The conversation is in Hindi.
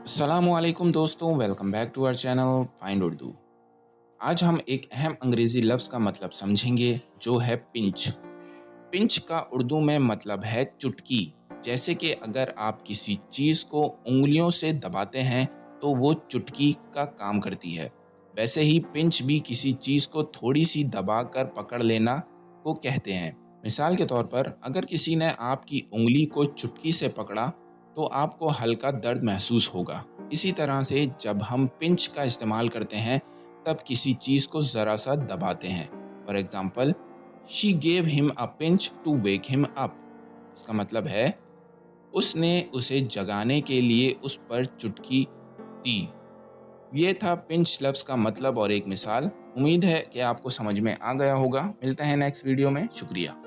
अस्सलामुअलैकुम दोस्तों, welcome back to our channel find Urdu. आज हम एक अहम अंग्रेज़ी लफ्ज़ का मतलब समझेंगे जो है पिंच। पिंच का उर्दू में मतलब है चुटकी। जैसे कि अगर आप किसी चीज़ को उँगलियों से दबाते हैं तो वो चुटकी का काम करती है। वैसे ही पिंच भी किसी चीज़ को थोड़ी-सी दबाकर पकड़ लेना को कहते हैं। मिसाल के तौर पर अगर किसी ने आपकी उँगली को चुटकी से पकड़ा तो आपको हल्का दर्द महसूस होगा। इसी तरह से जब हम पिंच का इस्तेमाल करते हैं तब किसी चीज़ को ज़रा-सा दबाते हैं। For example, she gave him a pinch to wake him up. इसका मतलब है उसने उसे जगाने के लिए उस पर चुटकी दी। ये था पिंच लफ्ज़ का मतलब और एक मिसाल। उम्मीद है कि आपको समझ में आ गया होगा। मिलते हैं नेक्स्ट वीडियो में। शुक्रिया।